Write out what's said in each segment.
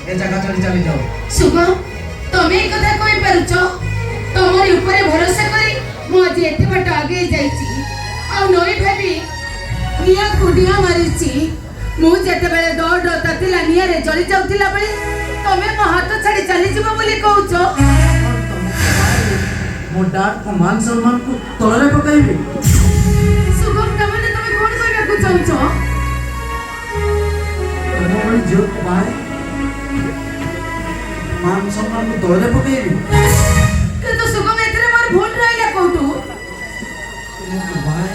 ए जगह चली चली जाओ शुभम तमे एक कथा कोई पारुचो तमरी ऊपर भरोसा करी मु आज एते बाट आगे जाईची आ नई भाबी निया कुडिया मारिची मु जेते बेले दौड़ तातिला निया रे जली जाउतिला बेले तमे मो हाथ छाड़ी चली जीवो बोली कहउचो मो डाक को मान सम्मान को तळरे पकाइबे शुभम तमने तमे कोन कहबे को चाहउचो तमो जो भाई मान सम्मान को तळरे पकाइबे কিন্তু শুভম এতরে মোর ভুল রইলা কোটু भाई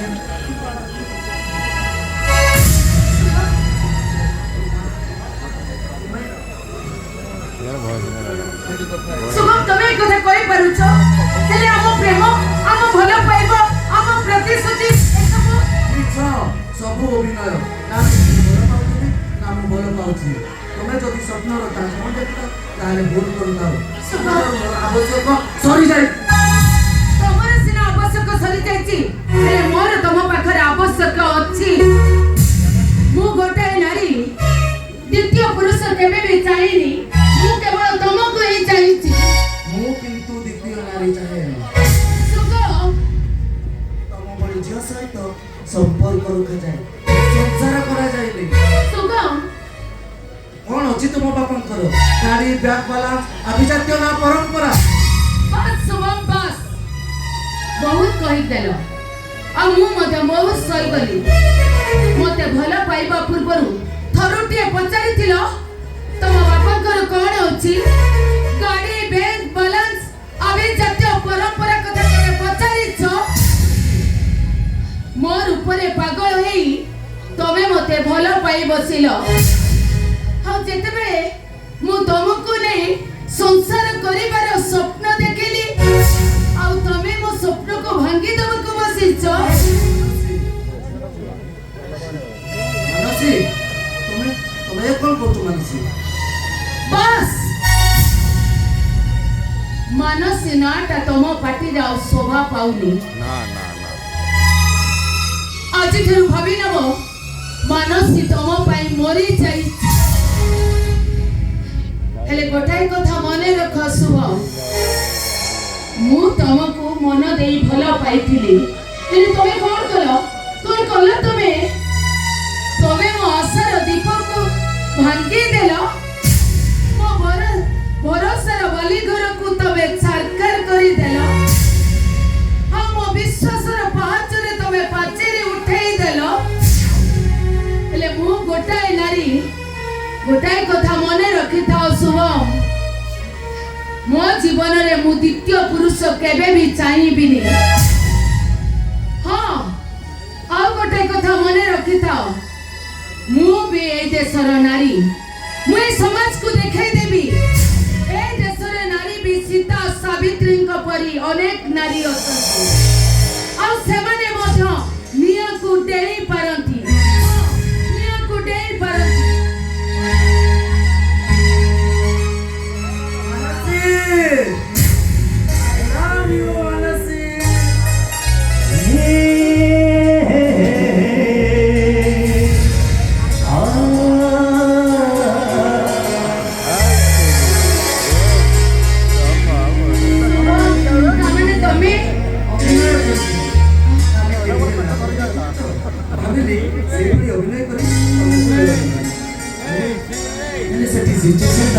শুভম তুমি এই কথা কই পারুছো হেলে আমো প্রেম আমো ভালো পাইব আমো প্রতিশ্রুতি এসব মিছ ସବୁ ଅଭିନୟ ନା ଭଲ ପାଉଥିଲି ନା ମୁଁ ଭଲ ପାଉଥିଲି ତମେ ଯଦି ସ୍ୱପ୍ନର ତାଜମହଲ ଦେଖିଲ ତାହେଲେ ଭୁଲ କରୁଥାଉ ଆବଶ୍ୟକ ସରିଯାଏ ତମର ସିନା ଆବଶ୍ୟକ ସରି ଯାଇଛି ହେଲେ ମୋର ତମ ପାଖରେ ଆବଶ୍ୟକ ଅଛି ମୁଁ ଗୋଟାଏ ନାରୀ ଦ୍ୱିତୀୟ ପୁରୁଷ କେବେ ବି ଚାହିଁନି ମୁଁ କେବଳ ତମକୁ ହିଁ ଚାହିଁଛି ମୁଁ କିନ୍ତୁ ଦ୍ୱିତୀୟ ନାରୀ ଚାହେଁ ସୁଗମ ତମ ଭଳି ଝିଅ ସହିତ ସମ୍ପର୍କ ରଖାଯାଏ ସଂସାର କରାଯାଏନି ସୁଗମ କଣ ଅଛି ତୁମ ବାପାଙ୍କର ଗାଡ଼ି ବ୍ୟାଗ ବାଲା ଆଭିଜାତ୍ୟ ନା ପରମ୍ପରା बस शुभम बस बहुत कहीदेल आ मु मते बहुत सही गली मते भलो पाइबा पूर्वरु थरुटिए पचारिथिलो तम बापाकर कोन अछि गाड़ी बैंक बैलेंस अभी जातीय परंपरा कथा तमे पचारिछो मोर ऊपर पागल हेई तमे मते भलो पाई बसिलो हाउ जेते बेले मु तमको नै संसार करिबार स्वप्न देखिली आउ तमे मो स्वप्न को भांगी दबको बसिछो ମାନସୀ ତୁମେ ତୁମେ କଣ କରୁଛ ମାନସୀ बस मानसी नाटा तम पाटी जाओ शोभा पाउनी ना ना ना आज ठेरु भाबी नबो मानसी तम पाई मरी जाई हेले गोटाई कथा मने रख शुभ मु तमको मन देई भलो पाइथिली तेनु तमे कोन कलो कोन कलो तमे तमे मो आशार दीपक को भांगी देलो मो भरोसार बलि घर को तमे सरकार करी देलो हा मो विश्वासर पहाचरे तमे पाचेरी उठाई देलो हेले मु गोटाई नारी गोटाई कथा मने रखि थाओ शुभम मो जीवन रे मु द्वितीय पुरुष केबे भी चाहिबिनी हां आ गोटाई कथा मने रखि थाओ मु भी ए देशर नारी मु ए समाज को देखाई देबी ए देशर नारी भी सीता सावित्री को परी अनेक नारी अछंती आ सेमाने मध्य निया को डेई पारंती निया को डेई पारंती love you ମାନସୀ कामने तमे ଭାବିଲି ସେଇଭଳି ଅଭିନୟ କରି ହେଲେ ସେଠି ସିଚୁଏସନ୍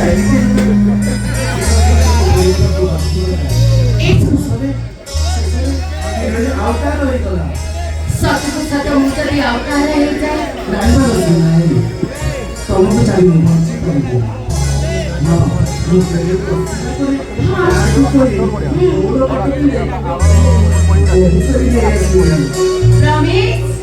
ଆଉଟା ରହିଗଲା ସତକୁ ସତ ମୁତରେ ଆଉକାର ହେଇଯାଏ ଜାଣିବାର ଅଛି ନାହିଁ ତମକୁ ଚାହିଁବ ଭର୍ତ୍ତି କରିବ ହଁ ମୁଁ ପ୍ରେମ କରୁଛି ଆଗକୁ କରି ଦୌଡ଼ କାଟିଲେ ରମେଶ